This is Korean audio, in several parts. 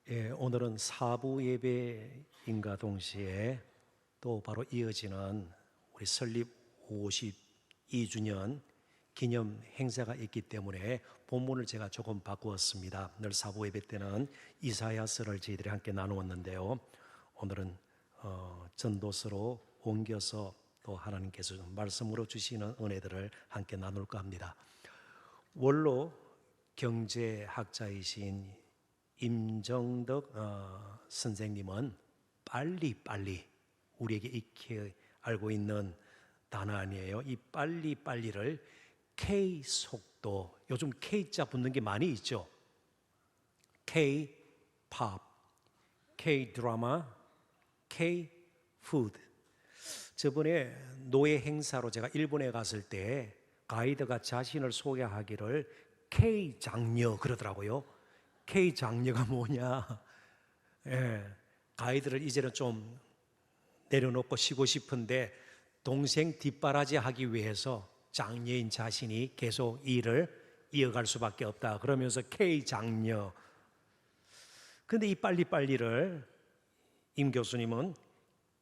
오늘은 사부 예배인가 동시에 또 바로 이어지는 우리 설립 52주년 기념 행사가 있기 때문에 본문을 제가 조금 바꾸었습니다. 늘 사부 예배 때는 이사야서를 저희들이 함께 나누었는데요. 오늘은 전도서로 옮겨서 또 하나님께서 말씀으로 주시는 은혜들을 함께 나눌까 합니다. 원로 경제학자이신 임정덕 선생님은 빨리빨리 우리에게 익히 알고 있는 단어 아니에요. 이 빨리빨리를 K-속도, 요즘 K자 붙는 게 많이 있죠. K-팝, K-드라마, K-푸드. 저번에 노예 행사로 제가 일본에 갔을 때 가이드가 자신을 소개하기를 K-장녀 그러더라고요. K-장녀가 뭐냐? 가이드를 이제는 좀 내려놓고 쉬고 싶은데 동생 뒷바라지 하기 위해서 장녀인 자신이 계속 일을 이어갈 수밖에 없다. 그러면서 K-장녀. 근데 이 빨리빨리를 임 교수님은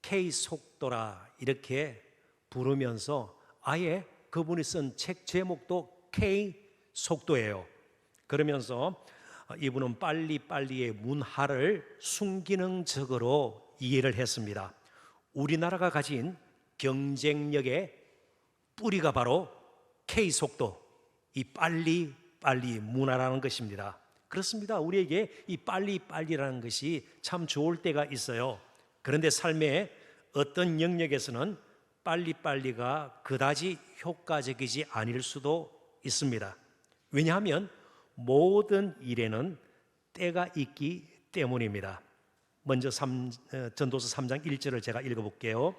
K-속도라 이렇게 부르면서 아예 그분이 쓴 책 제목도 K-속도예요. 그러면서 이분은 빨리빨리의 문화를 순기능적으로 이해를 했습니다. 우리나라가 가진 경쟁력의 뿌리가 바로 K속도, 이 빨리빨리 문화라는 것입니다. 그렇습니다. 우리에게 이 빨리빨리라는 것이 참 좋을 때가 있어요. 그런데 삶의 어떤 영역에서는 빨리빨리가 그다지 효과적이지 아닐 수도 있습니다. 왜냐하면 모든 일에는 때가 있기 때문입니다. 먼저 전도서 3장 1절을 제가 읽어볼게요.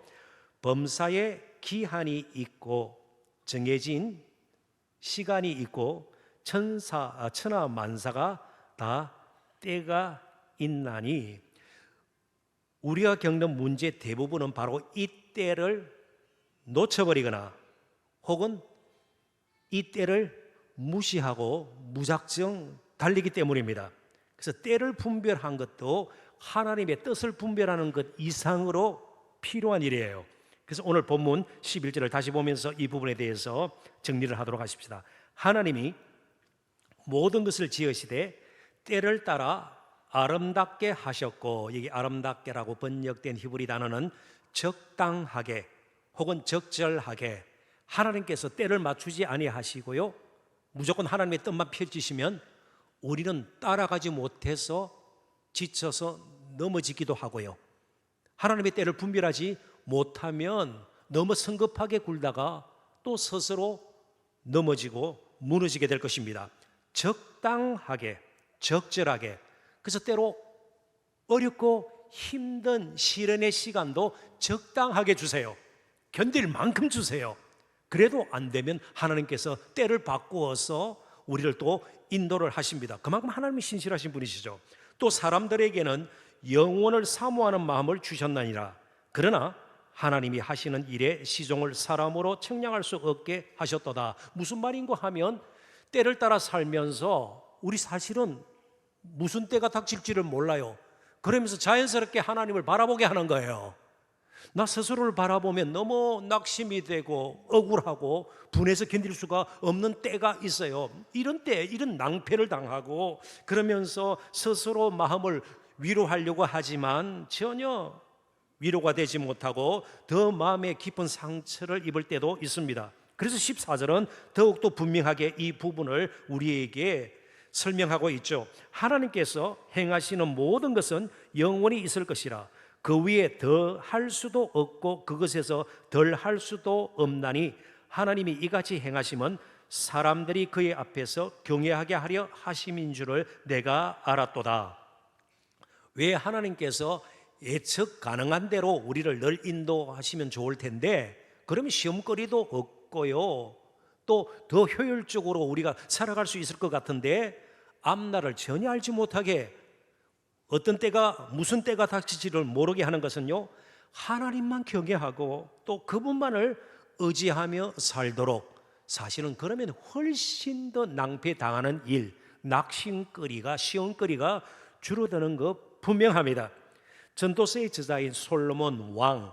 범사에 기한이 있고 정해진 시간이 있고 천하 만사가 다 때가 있나니 우리가 겪는 문제 대부분은 바로 이 때를 놓쳐버리거나 혹은 이 때를 무시하고 무작정 달리기 때문입니다. 그래서 때를 분별한 것도 하나님의 뜻을 분별하는 것 이상으로 필요한 일이에요. 그래서 오늘 본문 11절을 다시 보면서 이 부분에 대해서 정리를 하도록 하십시다. 하나님이 모든 것을 지으시되 때를 따라 아름답게 하셨고, 여기 아름답게라고 번역된 히브리 단어는 적당하게 혹은 적절하게, 하나님께서 때를 맞추지 아니하시고요, 무조건 하나님의 뜻만 펼치시면 우리는 따라가지 못해서 지쳐서 넘어지기도 하고요, 하나님의 때를 분별하지 못하면 너무 성급하게 굴다가 또 스스로 넘어지고 무너지게 될 것입니다. 적당하게, 적절하게. 그래서 때로 어렵고 힘든 시련의 시간도 적당하게 주세요. 견딜 만큼 주세요. 그래도 안 되면 하나님께서 때를 바꾸어서 우리를 또 인도를 하십니다. 그만큼 하나님이 신실하신 분이시죠. 또 사람들에게는 영원을 사모하는 마음을 주셨나니라. 그러나 하나님이 하시는 일에 시종을 사람으로 측량할 수 없게 하셨도다. 무슨 말인가 하면 때를 따라 살면서 우리 사실은 무슨 때가 닥칠지를 몰라요. 그러면서 자연스럽게 하나님을 바라보게 하는 거예요. 나 스스로를 바라보면 너무 낙심이 되고 억울하고 분해서 견딜 수가 없는 때가 있어요. 이런 때, 이런 낭패를 당하고 그러면서 스스로 마음을 위로하려고 하지만 전혀 위로가 되지 못하고 더 마음에 깊은 상처를 입을 때도 있습니다. 그래서 14절은 더욱더 분명하게 이 부분을 우리에게 설명하고 있죠. 하나님께서 행하시는 모든 것은 영원히 있을 것이라. 그 위에 더 할 수도 없고 그것에서 덜 할 수도 없나니 하나님이 이같이 행하심은 사람들이 그의 앞에서 경외하게 하려 하심인 줄을 내가 알았도다. 왜 하나님께서 예측 가능한 대로 우리를 늘 인도하시면 좋을 텐데 그러면 시험거리도 없고요, 또 더 효율적으로 우리가 살아갈 수 있을 것 같은데 앞날을 전혀 알지 못하게 어떤 때가 무슨 때가 닥칠지를 모르게 하는 것은요, 하나님만 경외하고 또 그분만을 의지하며 살도록, 사실은 그러면 훨씬 더 낭패당하는 일, 낙심거리가, 시험거리가 줄어드는 거 분명합니다. 전도서의 저자인 솔로몬 왕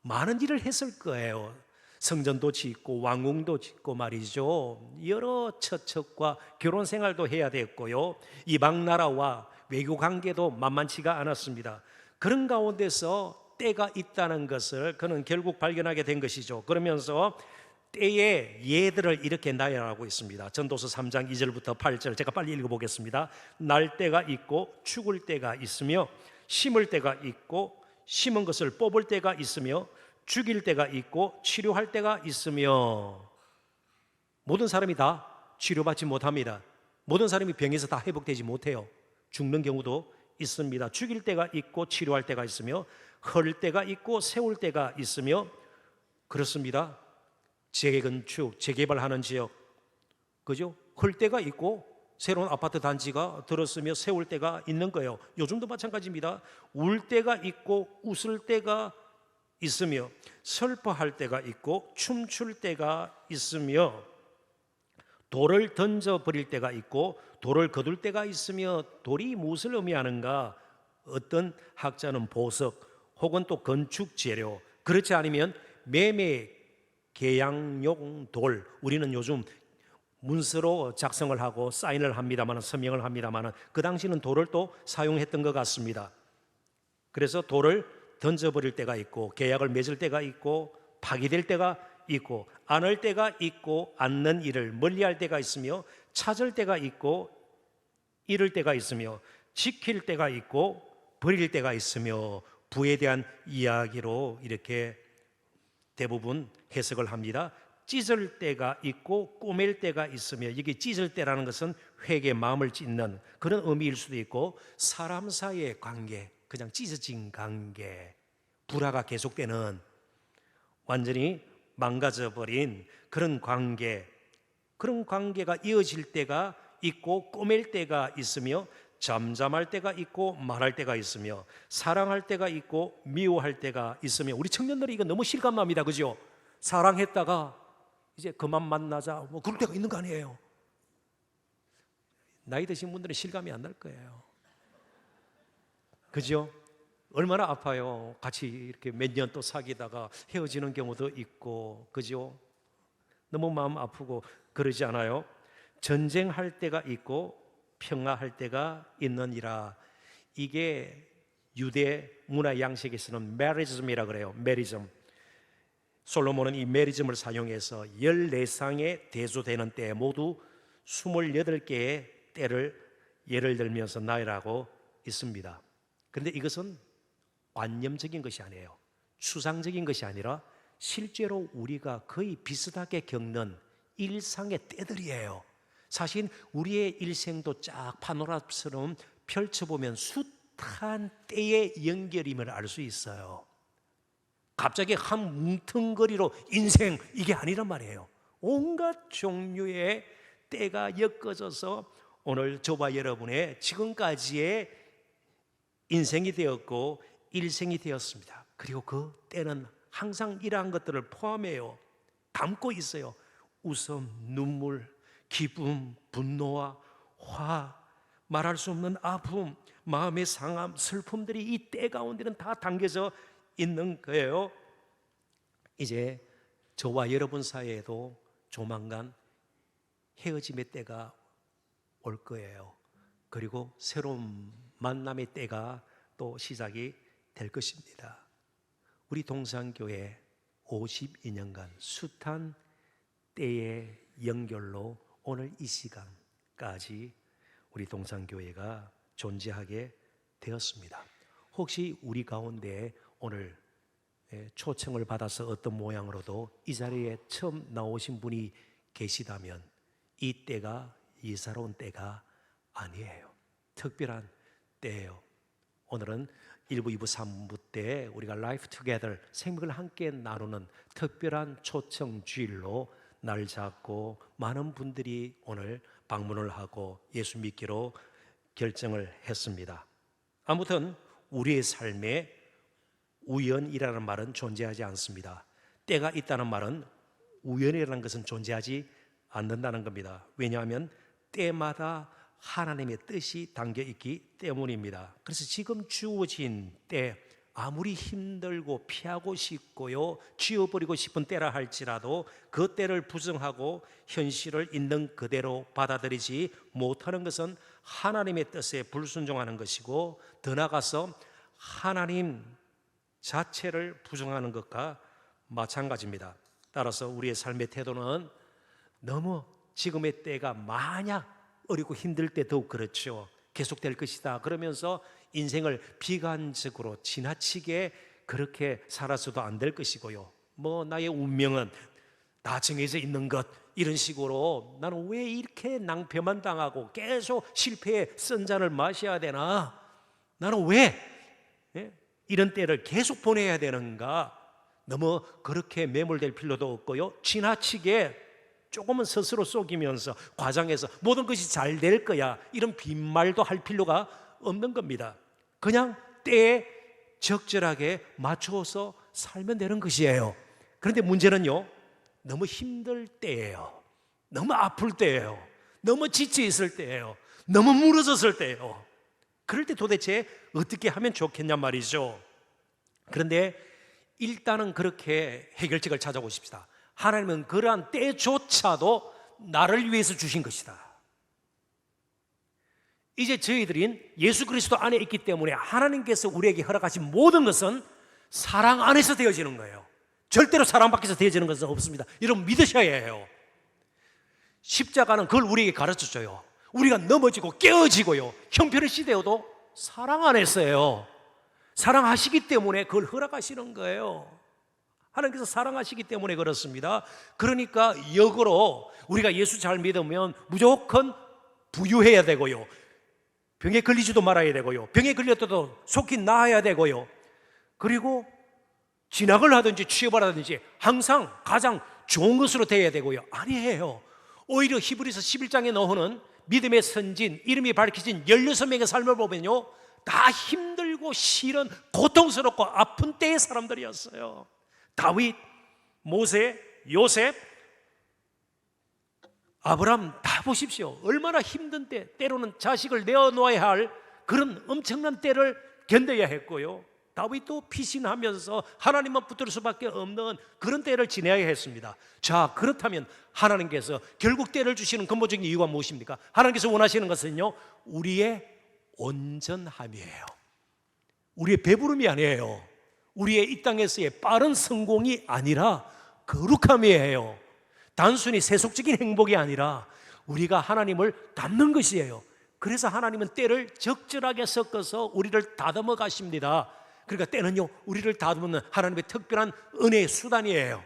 많은 일을 했을 거예요. 성전도 짓고 왕궁도 짓고 말이죠. 여러 처척과 결혼 생활도 해야 됐고요. 이방 나라와 외교 관계도 만만치가 않았습니다. 그런 가운데서 때가 있다는 것을 그는 결국 발견하게 된 것이죠. 그러면서 때에 예들을 이렇게 나열하고 있습니다. 전도서 3장 2절부터 8절 제가 빨리 읽어보겠습니다. 날 때가 있고 죽을 때가 있으며 심을 때가 있고 심은 것을 뽑을 때가 있으며 죽일 때가 있고 치료할 때가 있으며 모든 사람이 다 치료받지 못합니다. 모든 사람이 병에서 다 회복되지 못해요. 죽는 경우도 있습니다. 죽일 때가 있고 치료할 때가 있으며 헐 때가 있고 세울 때가 있으며 그렇습니다. 재건축, 재개발하는 지역 그죠? 헐 때가 있고 새로운 아파트 단지가 들었으며 세울 때가 있는 거예요. 요즘도 마찬가지입니다. 울 때가 있고 웃을 때가 있으며 슬퍼할 때가 있고 춤출 때가 있으며 돌을 던져버릴 때가 있고 돌을 거둘 때가 있으며 돌이 무엇을 의미하는가? 어떤 학자는 보석 혹은 또 건축 재료 그렇지 않으면 매매 계약용 돌 우리는 요즘 문서로 작성을 하고 사인을 합니다만 서명을 합니다만 그 당시는 돌을 또 사용했던 것 같습니다. 그래서 돌을 던져버릴 때가 있고 계약을 맺을 때가 있고 파기될 때가 있고 안을 때가 있고 않는 일을 멀리할 때가 있으며 찾을 때가 있고 잃을 때가 있으며 지킬 때가 있고 버릴 때가 있으며 부에 대한 이야기로 이렇게 대부분 해석을 합니다. 찢을 때가 있고 꼬맬 때가 있으며 이게 찢을 때라는 것은 회개 마음을 찢는 그런 의미일 수도 있고 사람 사이의 관계 그냥 찢어진 관계 불화가 계속되는 완전히 망가져버린 그런 관계 그런 관계가 이어질 때가 있고 꼬맬 때가 있으며 잠잠할 때가 있고 말할 때가 있으며 사랑할 때가 있고 미워할 때가 있으며 우리 청년들이 이거 너무 실감납니다. 그죠? 사랑했다가 이제 그만 만나자 뭐 그럴 때가 있는 거 아니에요. 나이 드신 분들은 실감이 안 날 거예요. 그죠? 얼마나 아파요. 같이 이렇게 몇 년 또 사귀다가 헤어지는 경우도 있고 그죠? 너무 마음 아프고 그러지 않아요? 전쟁할 때가 있고 평화할 때가 있느니라. 이게 유대 문화 양식에서는 메리즘이라 그래요. 메리즘. 솔로몬은 이 메리즘을 사용해서 14상의 대조되는 때 모두 28개의 때를 예를 들면서 나열하고 있습니다. 그런데 이것은 관념적인 것이 아니에요. 추상적인 것이 아니라 실제로 우리가 거의 비슷하게 겪는 일상의 때들이에요. 사실 우리의 일생도 쫙 파노라마처럼 펼쳐보면 숱한 때의 연결임을 알 수 있어요. 갑자기 한 뭉텅거리로 인생 이게 아니란 말이에요. 온갖 종류의 때가 엮어져서 오늘 저와 여러분의 지금까지의 인생이 되었고 일생이 되었습니다. 그리고 그 때는 항상 이러한 것들을 포함해요. 담고 있어요. 웃음, 눈물, 기쁨, 분노와 화, 말할 수 없는 아픔, 마음의 상함, 슬픔들이 이 때 가운데는 다 담겨져 있는 거예요. 이제 저와 여러분 사이에도 조만간 헤어짐의 때가 올 거예요. 그리고 새로운 만남의 때가 또 시작이 될 것입니다. 우리 동산교회 52년간 숱한 때의 연결로 오늘 이 시간까지 우리 동산교회가 존재하게 되었습니다. 혹시 우리 가운데 오늘 초청을 받아서 어떤 모양으로도 이 자리에 처음 나오신 분이 계시다면 이 때가 예사로운 때가 아니에요. 특별한 때예요. 오늘은 1부, 2부, 3부 때 우리가 라이프 투게더 생명을 함께 나누는 특별한 초청 주일로 날 잡고 많은 분들이 오늘 방문을 하고 예수 믿기로 결정을 했습니다. 아무튼 우리의 삶에 우연이라는 말은 존재하지 않습니다. 때가 있다는 말은 우연이라는 것은 존재하지 않는다는 겁니다. 왜냐하면 때마다 하나님의 뜻이 담겨 있기 때문입니다. 그래서 지금 주어진 때, 아무리 힘들고 피하고 싶고요, 지워버리고 싶은 때라 할지라도 그 때를 부정하고 현실을 있는 그대로 받아들이지 못하는 것은 하나님의 뜻에 불순종하는 것이고, 더 나아가서 하나님 자체를 부정하는 것과 마찬가지입니다. 따라서 우리의 삶의 태도는 너무 지금의 때가 만약 어리고 힘들 때 더욱 그렇죠. 계속될 것이다 그러면서 인생을 비관적으로 지나치게 그렇게 살아서도 안 될 것이고요, 나의 운명은 다 정해져 있는 것, 이런 식으로 나는 왜 이렇게 낭패만 당하고 계속 실패의 쓴잔을 마셔야 되나, 나는 왜 이런 때를 계속 보내야 되는가, 너무 그렇게 매몰될 필요도 없고요, 지나치게 조금은 스스로 속이면서 과장해서 모든 것이 잘 될 거야, 이런 빈말도 할 필요가 없는 겁니다. 그냥 때에 적절하게 맞춰서 살면 되는 것이에요. 그런데 문제는요, 너무 힘들 때예요, 너무 아플 때예요, 너무 지쳐 있을 때예요, 너무 무너졌을 때예요. 그럴 때 도대체 어떻게 하면 좋겠냐 말이죠. 그런데 일단은 그렇게 해결책을 찾아보십시다. 하나님은 그러한 때조차도 나를 위해서 주신 것이다. 이제 저희들인 예수 그리스도 안에 있기 때문에 하나님께서 우리에게 허락하신 모든 것은 사랑 안에서 되어지는 거예요. 절대로 사랑 밖에서 되어지는 것은 없습니다. 여러분 믿으셔야 해요. 십자가는 그걸 우리에게 가르쳐줘요. 우리가 넘어지고 깨어지고요, 형편을 시대어도 사랑 안에서예요. 사랑하시기 때문에 그걸 허락하시는 거예요. 하나님께서 사랑하시기 때문에 그렇습니다. 그러니까 역으로 우리가 예수 잘 믿으면 무조건 부유해야 되고요, 병에 걸리지도 말아야 되고요, 병에 걸렸더라도 속히 나아야 되고요, 그리고 진학을 하든지 취업을 하든지 항상 가장 좋은 것으로 되어야 되고요. 아니에요. 오히려 히브리서 11장에 나오는 믿음의 선진, 이름이 밝혀진 16명의 삶을 보면요, 다 힘들고 싫은 고통스럽고 아픈 때의 사람들이었어요. 다윗, 모세, 요셉, 아브라함 다 보십시오. 얼마나 힘든 때, 때로는 자식을 내어놓아야 할 그런 엄청난 때를 견뎌야 했고요, 다윗도 피신하면서 하나님만 붙들 수밖에 없는 그런 때를 지내야 했습니다. 자, 그렇다면 하나님께서 결국 때를 주시는 근본적인 이유가 무엇입니까? 하나님께서 원하시는 것은요, 우리의 온전함이에요. 우리의 배부름이 아니에요. 우리의 이 땅에서의 빠른 성공이 아니라 거룩함이에요. 단순히 세속적인 행복이 아니라 우리가 하나님을 닮는 것이에요. 그래서 하나님은 때를 적절하게 섞어서 우리를 다듬어 가십니다. 그러니까 때는요, 우리를 다듬는 하나님의 특별한 은혜의 수단이에요.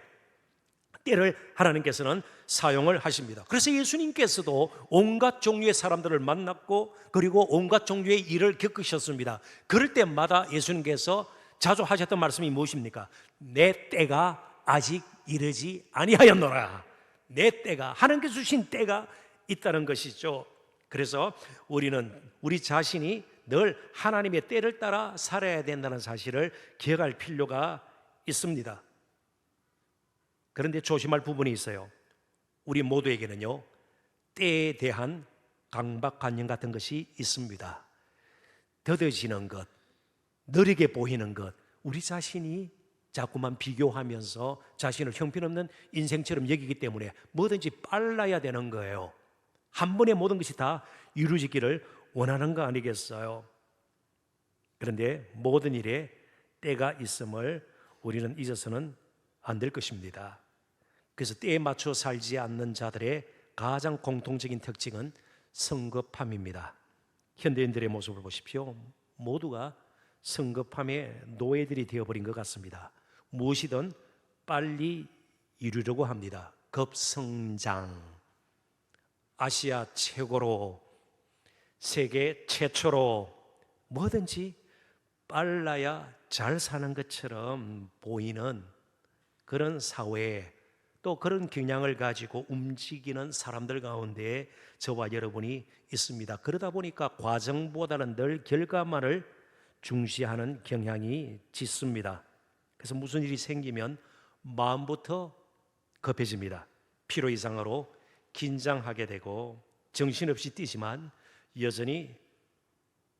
때를 하나님께서는 사용을 하십니다. 그래서 예수님께서도 온갖 종류의 사람들을 만났고 그리고 온갖 종류의 일을 겪으셨습니다. 그럴 때마다 예수님께서 자주 하셨던 말씀이 무엇입니까? 내 때가 아직 이르지 아니하였노라. 내 때가, 하나님께서 주신 때가 있다는 것이죠. 그래서 우리는 우리 자신이 늘 하나님의 때를 따라 살아야 된다는 사실을 기억할 필요가 있습니다. 그런데 조심할 부분이 있어요. 우리 모두에게는요, 때에 대한 강박관념 같은 것이 있습니다. 더뎌지는 것, 느리게 보이는 것, 우리 자신이 자꾸만 비교하면서 자신을 형편없는 인생처럼 여기기 때문에 뭐든지 빨라야 되는 거예요. 한 번에 모든 것이 다 이루어지기를 원하는 거 아니겠어요? 그런데 모든 일에 때가 있음을 우리는 잊어서는 안 될 것입니다. 그래서 때에 맞춰 살지 않는 자들의 가장 공통적인 특징은 성급함입니다. 현대인들의 모습을 보십시오. 모두가 성급함의 노예들이 되어버린 것 같습니다. 무엇이든 빨리 이루려고 합니다. 급성장, 아시아 최고로, 세계 최초로, 뭐든지 빨라야 잘 사는 것처럼 보이는 그런 사회에, 또 그런 경향을 가지고 움직이는 사람들 가운데 저와 여러분이 있습니다. 그러다 보니까 과정보다는 늘 결과만을 중시하는 경향이 짙습니다. 그래서 무슨 일이 생기면 마음부터 급해집니다. 필요 이상으로 긴장하게 되고 정신없이 뛰지만 여전히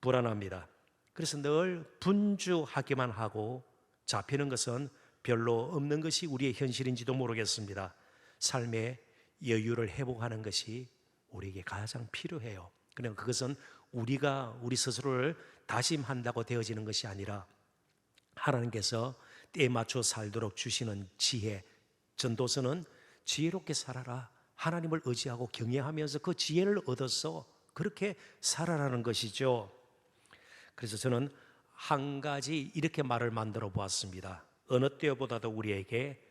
불안합니다. 그래서 늘 분주하기만 하고 잡히는 것은 별로 없는 것이 우리의 현실인지도 모르겠습니다. 삶의 여유를 회복하는 것이 우리에게 가장 필요해요. 그러나 그것은 우리가 우리 스스로를 다짐한다고 되어지는 것이 아니라 하나님께서 때에 맞춰 살도록 주시는 지혜. 전도서는 지혜롭게 살아라, 하나님을 의지하고 경외하면서 그 지혜를 얻어서 그렇게 살아라는 것이죠. 그래서 저는 한 가지 이렇게 말을 만들어 보았습니다. 어느 때보다도 우리에게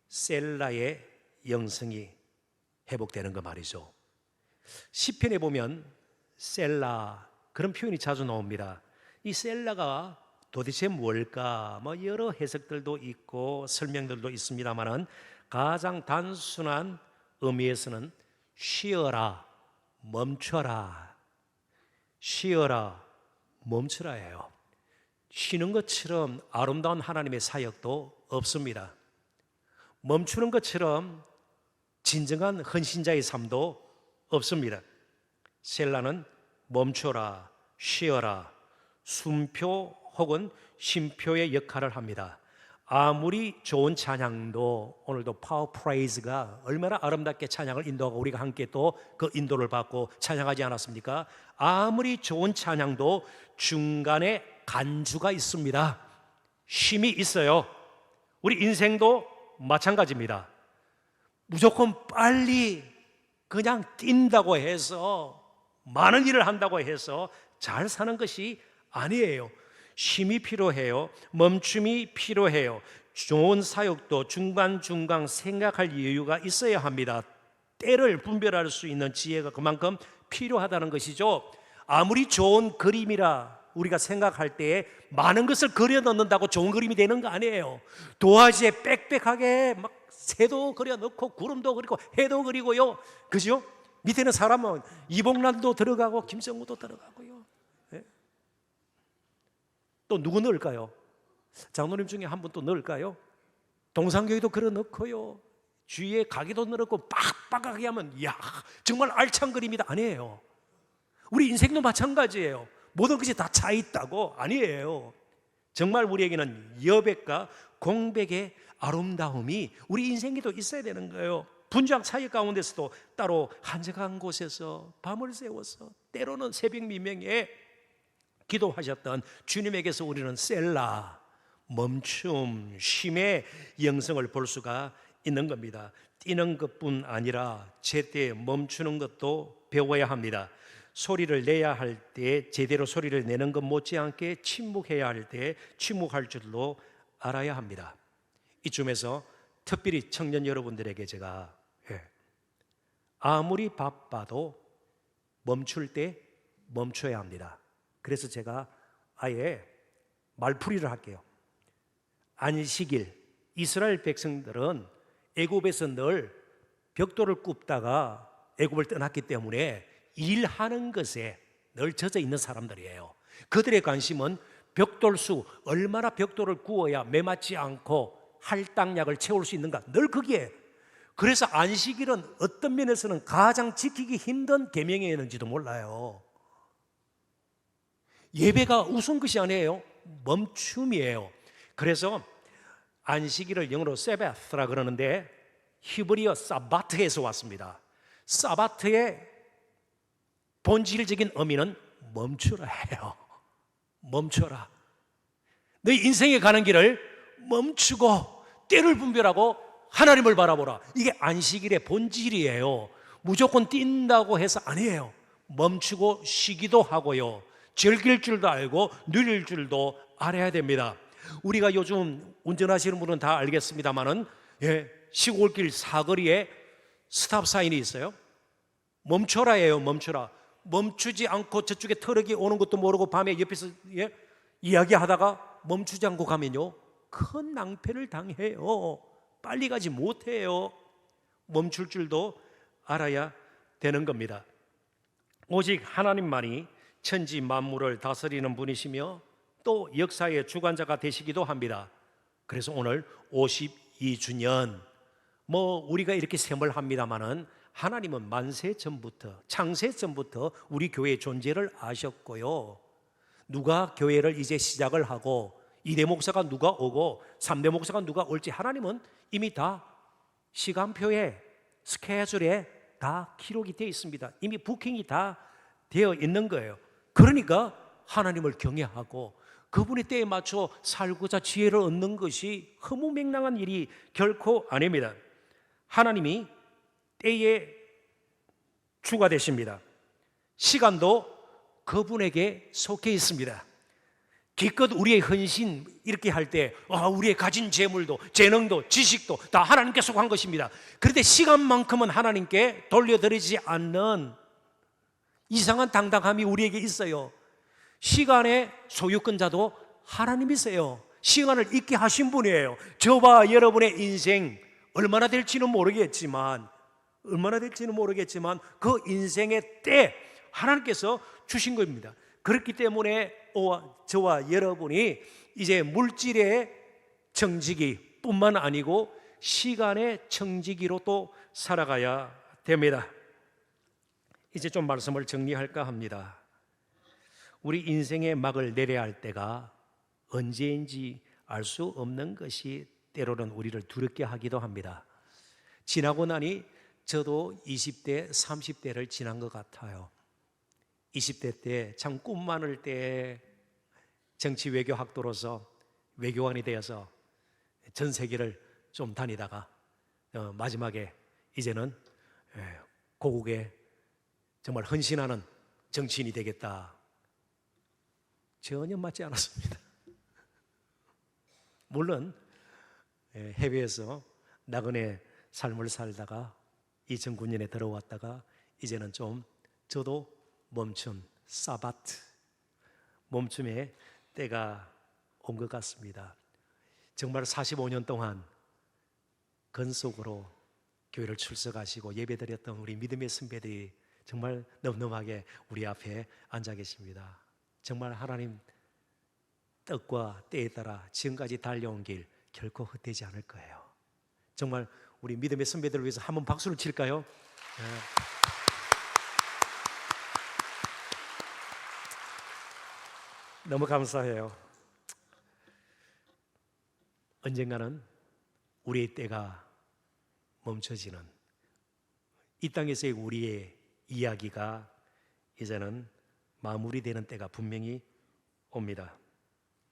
셀라의 영성이 회복되는 거 말이죠. 시편에 보면 셀라 그런 표현이 자주 나옵니다. 이 셀라가 도대체 뭘까? 여러 해석들도 있고 설명들도 있습니다만은 가장 단순한 의미에서는 쉬어라, 멈춰라, 쉬어라, 멈추라예요. 쉬는 것처럼 아름다운 하나님의 사역도 없습니다. 멈추는 것처럼 진정한 헌신자의 삶도 없습니다. 셀라는 멈춰라, 쉬어라, 숨표 혹은 쉼표의 역할을 합니다. 아무리 좋은 찬양도 오늘도 파워 프레이즈가 얼마나 아름답게 찬양을 인도하고 우리가 함께 또 그 인도를 받고 찬양하지 않았습니까? 아무리 좋은 찬양도 중간에 간주가 있습니다. 쉼이 있어요. 우리 인생도 마찬가지입니다. 무조건 빨리 그냥 뛴다고 해서 많은 일을 한다고 해서 잘 사는 것이 아니에요. 쉼이 필요해요. 멈춤이 필요해요. 좋은 사역도 중간중간 생각할 여유가 있어야 합니다. 때를 분별할 수 있는 지혜가 그만큼 필요하다는 것이죠. 아무리 좋은 그림이라 우리가 생각할 때에 많은 것을 그려 넣는다고 좋은 그림이 되는 거 아니에요. 도화지에 빽빽하게 막 새도 그려 넣고 구름도 그리고 해도 그리고요. 그죠? 밑에는 사람은 이봉란도 들어가고 김정우도 들어가고요. 네? 또 누구 넣을까요? 장로님 중에 한 분 또 넣을까요? 동상교회도 그려 넣고요. 주위에 가게도 넣고 빡빡하게 하면 야 정말 알찬 그림이다 아니에요. 우리 인생도 마찬가지예요. 모든 것이 다 차 있다고 아니에요. 정말 우리에게는 여백과 공백의 아름다움이 우리 인생에도 있어야 되는 거예요. 분주한 사역 가운데서도 따로 한적한 곳에서 밤을 새워서 때로는 새벽 미명에 기도하셨던 주님에게서 우리는 셀라, 멈춤, 쉼의 영성을 볼 수가 있는 겁니다. 뛰는 것뿐 아니라 제때 멈추는 것도 배워야 합니다. 소리를 내야 할 때 제대로 소리를 내는 것 못지않게 침묵해야 할 때 침묵할 줄로 알아야 합니다. 이쯤에서 특별히 청년 여러분들에게 제가 아무리 바빠도 멈출 때 멈춰야 합니다. 그래서 제가 아예 말풀이를 할게요. 안식일, 이스라엘 백성들은 애굽에서 늘 벽돌을 굽다가 애굽을 떠났기 때문에 일하는 것에 늘 젖어 있는 사람들이에요. 그들의 관심은 벽돌수, 얼마나 벽돌을 구워야 매맞지 않고 할당량을 채울 수 있는가, 늘 거기에. 그래서 안식일은 어떤 면에서는 가장 지키기 힘든 계명이었는지도 몰라요. 예배가 우선 것이 아니에요. 멈춤이에요. 그래서 안식일을 영어로 세바스라 그러는데 히브리어 사바트에서 왔습니다. 사바트의 본질적인 의미는 멈추라예요. 멈춰라. 너희 인생에 가는 길을 멈추고 때를 분별하고 하나님을 바라보라. 이게 안식일의 본질이에요. 무조건 뛴다고 해서 아니에요. 멈추고 쉬기도 하고요. 즐길 줄도 알고 누릴 줄도 알아야 됩니다. 우리가 요즘 운전하시는 분은 다 알겠습니다만은 시골길 사거리에 스탑 사인이 있어요. 멈춰라예요. 멈춰라. 멈추지 않고 저쪽에 트럭이 오는 것도 모르고 밤에 옆에서 이야기하다가 멈추지 않고 가면요 큰 낭패를 당해요. 빨리 가지 못해요. 멈출 줄도 알아야 되는 겁니다. 오직 하나님만이 천지 만물을 다스리는 분이시며 또 역사의 주관자가 되시기도 합니다. 그래서 오늘 52주년 우리가 이렇게 셈을 합니다마는 하나님은 만세 전부터, 창세 전부터 우리 교회의 존재를 아셨고요. 누가 교회를 이제 시작을 하고 2대 목사가 누가 오고 3대 목사가 누가 올지 하나님은 이미 다 시간표에, 스케줄에 다 기록이 되어 있습니다. 이미 부킹이 다 되어 있는 거예요. 그러니까 하나님을 경외하고 그분의 때에 맞춰 살고자 지혜를 얻는 것이 허무맹랑한 일이 결코 아닙니다. 하나님이 때에 주가 되십니다. 시간도 그분에게 속해 있습니다. 기껏 우리의 헌신 이렇게 할 때 우리의 가진 재물도 재능도 지식도 다 하나님께 속한 것입니다. 그런데 시간만큼은 하나님께 돌려드리지 않는 이상한 당당함이 우리에게 있어요. 시간의 소유권자도 하나님이세요. 시간을 있게 하신 분이에요. 저와 여러분의 인생 얼마나 될지는 모르겠지만 그 인생의 때 하나님께서 주신 겁니다. 그렇기 때문에 저와 여러분이 이제 물질의 청지기 뿐만 아니고 시간의 청지기로 또 살아가야 됩니다. 이제 좀 말씀을 정리할까 합니다. 우리 인생의 막을 내려야 할 때가 언제인지 알 수 없는 것이 때로는 우리를 두렵게 하기도 합니다. 지나고 나니 저도 20대, 30대를 지난 것 같아요. 20대 때 참 꿈 많을 때 정치 외교 학도로서 외교관이 되어서 전 세계를 좀 다니다가 마지막에 이제는 고국에 정말 헌신하는 정치인이 되겠다. 전혀 맞지 않았습니다. 물론 해외에서 나그네 삶을 살다가 2009년에 들어왔다가 이제는 좀 저도 멈춤의 때가 온 것 같습니다. 정말 45년 동안 건속으로 교회를 출석하시고 예배드렸던 우리 믿음의 선배들이 정말 늠름하게 우리 앞에 앉아 계십니다. 정말 하나님 뜻과 때에 따라 지금까지 달려온 길 결코 헛되지 않을 거예요. 정말 우리 믿음의 선배들을 위해서 한번 박수를 칠까요? 네. 너무 감사해요. 언젠가는 우리의 때가 멈춰지는, 이 땅에서의 우리의 이야기가 이제는 마무리되는 때가 분명히 옵니다.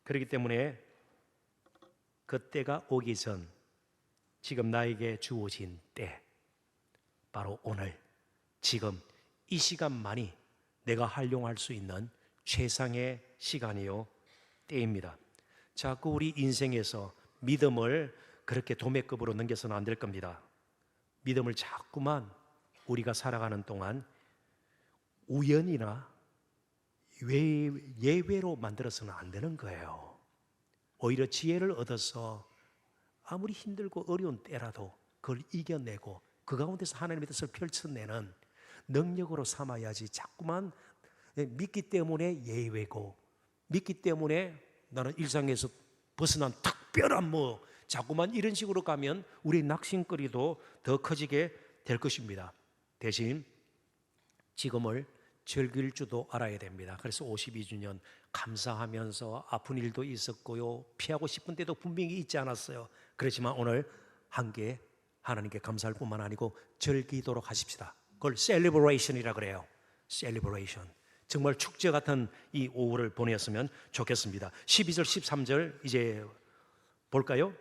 그렇기 때문에 그 때가 오기 전 지금 나에게 주어진 때, 바로 오늘 지금 이 시간만이 내가 활용할 수 있는 최상의 시간이요 때입니다. 자꾸 우리 인생에서 믿음을 그렇게 도매급으로 넘겨서는 안 될 겁니다. 믿음을 자꾸만 우리가 살아가는 동안 우연이나 예외로 만들어서는 안 되는 거예요. 오히려 지혜를 얻어서 아무리 힘들고 어려운 때라도 그걸 이겨내고 그 가운데서 하나님의 뜻을 펼쳐내는 능력으로 삼아야지. 자꾸만 믿기 때문에 예외고, 믿기 때문에 나는 일상에서 벗어난 특별한 자꾸만 이런 식으로 가면 우리의 낙심거리도 더 커지게 될 것입니다. 대신 지금을 즐길 줄도 알아야 됩니다. 그래서 52주년 감사하면서 아픈 일도 있었고요, 피하고 싶은 때도 분명히 있지 않았어요. 그렇지만 오늘 함께 하나님께 감사할 뿐만 아니고 즐기도록 하십시다. 그걸 셀리브레이션이라 그래요. 셀리브레이션. 정말 축제 같은 이 오후를 보냈으면 좋겠습니다. 12절 13절 이제 볼까요?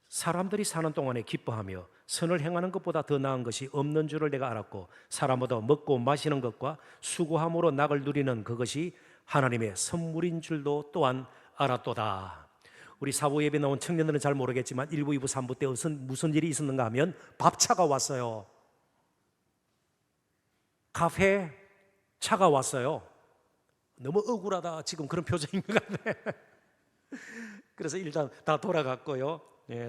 사람들이 사는 동안에 기뻐하며 선을 행하는 것보다 더 나은 것이 없는 줄을 내가 알았고, 사람보다 먹고 마시는 것과 수고함으로 낙을 누리는 그것이 하나님의 선물인 줄도 또한 알았도다. 우리 사부 예배 나온 청년들은 잘 모르겠지만 1부, 2부, 3부 때 무슨 일이 있었는가 하면 밥차가 왔어요. 카페 차가 왔어요. 너무 억울하다 지금 그런 표정인 것 같네. 그래서 일단 다 돌아갔고요.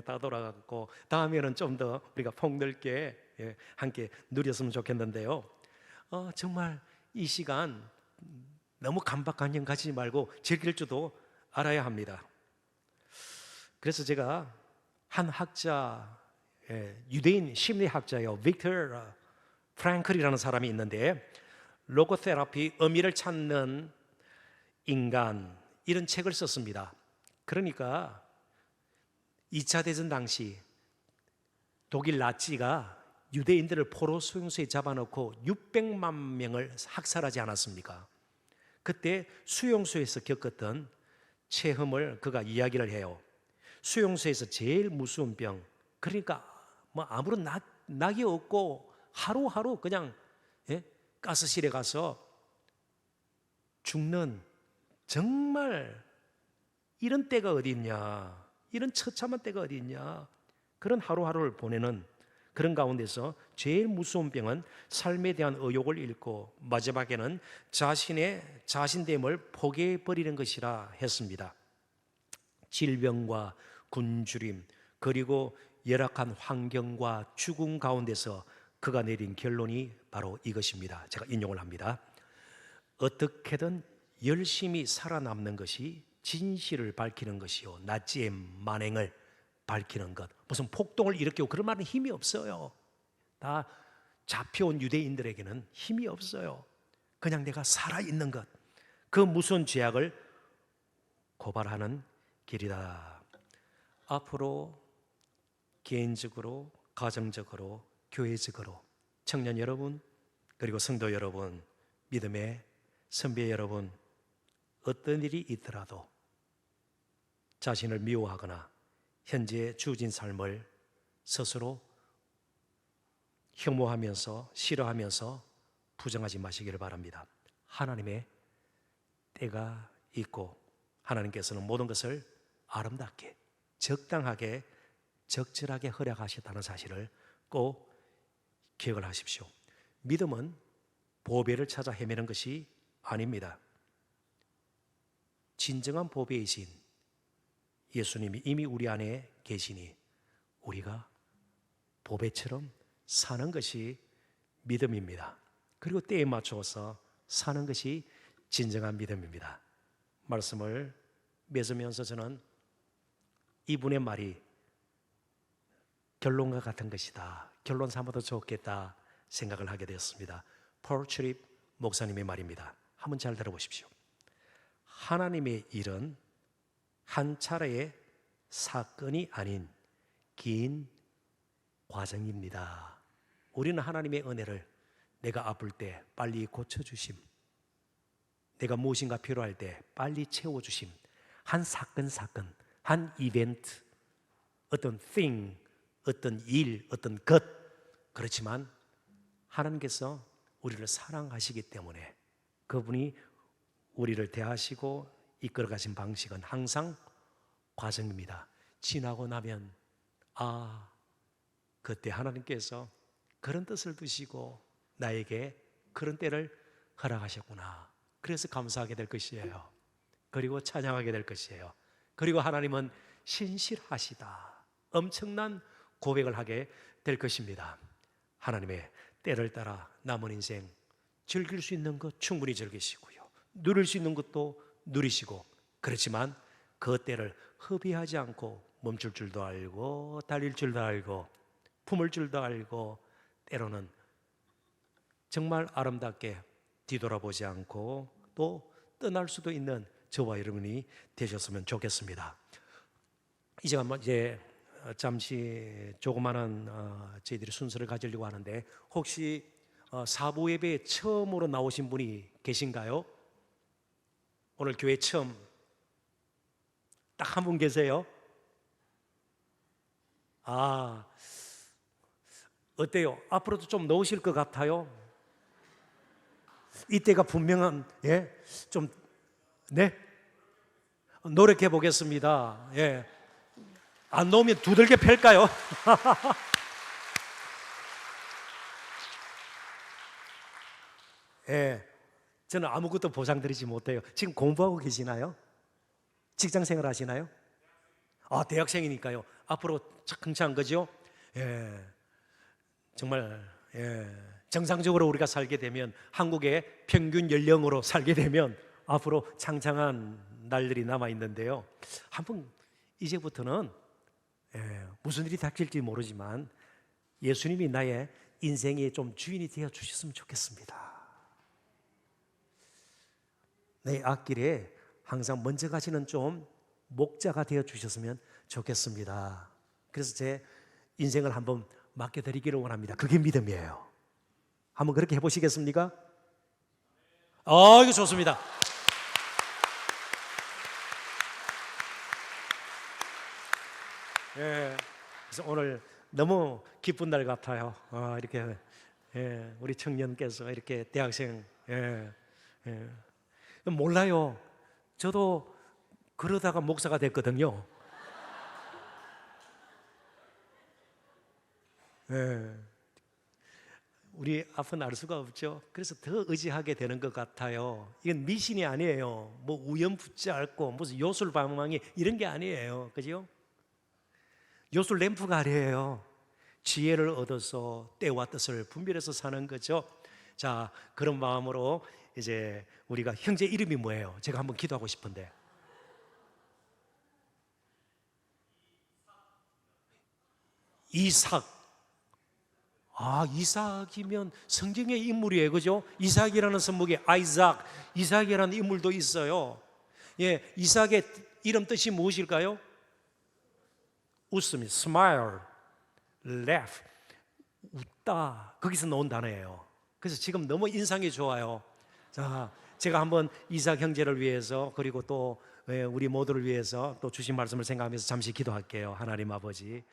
다 돌아갔고 다음에는 좀 더 우리가 폭넓게 함께 누렸으면 좋겠는데요. 정말 이 시간 너무 강박관념 가지지 말고 즐길 줄도 알아야 합니다. 그래서 제가 한 학자, 유대인 심리학자요, 빅터 프랭클이라는 사람이 있는데 로고테라피, 의미를 찾는 인간, 이런 책을 썼습니다. 그러니까 2차 대전 당시 독일 나치가 유대인들을 포로 수용소에 잡아놓고 600만 명을 학살하지 않았습니까? 그때 수용소에서 겪었던 체험을 그가 이야기를 해요. 수용소에서 제일 무서운 병, 그러니까 뭐 아무런 낙이 없고 하루하루 그냥 가스실에 가서 죽는, 정말 이런 때가 어디 있냐, 이런 처참한 때가 어디 있냐, 그런 하루하루를 보내는 그런 가운데서 제일 무서운 병은 삶에 대한 의욕을 잃고 마지막에는 자신의 자신됨을 포기해버리는 것이라 했습니다. 질병과 굶주림, 그리고 열악한 환경과 죽음 가운데서 그가 내린 결론이 바로 이것입니다. 제가 인용을 합니다. 어떻게든 열심히 살아남는 것이 진실을 밝히는 것이요, 나치의 만행을 밝히는 것. 무슨 폭동을 일으키고 그럴 만한 힘이 없어요. 다 잡혀온 유대인들에게는 힘이 없어요. 그냥 내가 살아있는 것, 그 무서운 죄악을 고발하는 길이다. 앞으로 개인적으로, 가정적으로, 교회적으로 청년 여러분, 그리고 성도 여러분, 믿음의 선배 여러분, 어떤 일이 있더라도 자신을 미워하거나 현재 주어진 삶을 스스로 혐오하면서 싫어하면서 부정하지 마시기를 바랍니다. 하나님의 때가 있고 하나님께서는 모든 것을 아름답게, 적당하게, 적절하게 허락하셨다는 사실을 꼭 기억을 하십시오. 믿음은 보배를 찾아 헤매는 것이 아닙니다. 진정한 보배이신 예수님이 이미 우리 안에 계시니 우리가 보배처럼 사는 것이 믿음입니다. 그리고 때에 맞춰서 사는 것이 진정한 믿음입니다. 말씀을 맺으면서 저는 이분의 말이 결론과 같은 것이다, 결론 삼아도 좋겠다 생각을 하게 되었습니다. 폴 트립 목사님의 말입니다. 한번 잘 들어보십시오. 하나님의 일은 한 차례의 사건이 아닌 긴 과정입니다. 우리는 하나님의 은혜를 내가 아플 때 빨리 고쳐주심, 내가 무엇인가 필요할 때 빨리 채워주심, 한 사건, 한 이벤트, 어떤 thing, 어떤 일, 어떤 것, 그렇지만 하나님께서 우리를 사랑하시기 때문에 그분이 우리를 대하시고 이끌어 가신 방식은 항상 과정입니다. 지나고 나면 그때 하나님께서 그런 뜻을 두시고 나에게 그런 때를 허락하셨구나, 그래서 감사하게 될 것이에요. 그리고 찬양하게 될 것이에요. 그리고 하나님은 신실하시다, 엄청난 고백을 하게 될 것입니다. 하나님의 때를 따라 남은 인생 즐길 수 있는 것 충분히 즐기시고요, 누릴 수 있는 것도 누리시고, 그렇지만 그 때를 허비하지 않고 멈출 줄도 알고 달릴 줄도 알고 품을 줄도 알고, 때로는 정말 아름답게 뒤돌아보지 않고 또 떠날 수도 있는 저와 여러분이 되셨으면 좋겠습니다. 이제 잠시 조그마한 저희들이 순서를 가지려고 하는데, 혹시 사부 예배에 처음으로 나오신 분이 계신가요? 오늘 교회 처음 딱 한 분 계세요? 어때요? 앞으로도 좀 넣으실 것 같아요? 이때가 분명한, 좀, 노력해 보겠습니다. 안 넣으면 두들겨 팰까요? 저는 아무것도 보장드리지 못해요. 지금 공부하고 계시나요? 직장 생활 하시나요? 대학생이니까요. 앞으로 차근차근 거죠? 정말, 정상적으로 우리가 살게 되면, 한국의 평균 연령으로 살게 되면 앞으로 창창한 날들이 남아 있는데요. 한번 이제부터는 무슨 일이 닥칠지 모르지만 예수님이 나의 인생의 좀 주인이 되어 주셨으면 좋겠습니다. 내 앞길에 항상 먼저 가시는 좀 목자가 되어 주셨으면 좋겠습니다. 그래서 제 인생을 한번 맡겨드리기를 원합니다. 그게 믿음이에요. 한번 그렇게 해보시겠습니까? 이거 좋습니다. 예, 그래서 오늘 너무 기쁜 날 같아요. 이렇게 우리 청년께서 이렇게 대학생 몰라요. 저도 그러다가 목사가 됐거든요. 우리 앞은 알 수가 없죠. 그래서 더 의지하게 되는 것 같아요. 이건 미신이 아니에요. 뭐 우연붙지않고 무슨 요술방망이 이런 게 아니에요. 그죠? 요술 램프가 아니에요. 지혜를 얻어서 때와 뜻을 분별해서 사는 거죠. 자, 그런 마음으로 이제 우리가 형제 이름이 뭐예요? 제가 한번 기도하고 싶은데. 이삭. 이삭이면 성경의 인물이에요. 그죠? 이삭이라는 선목에 아이삭, 이삭이라는 인물도 있어요. 예, 이삭의 이름 뜻이 무엇일까요? 웃음이, smile, laugh, 웃다. 거기서 나온 단어예요. 그래서 지금 너무 인상이 좋아요. 자, 제가 한번 이삭 형제를 위해서 그리고 또 우리 모두를 위해서 또 주신 말씀을 생각하면서 잠시 기도할게요. 하나님 아버지.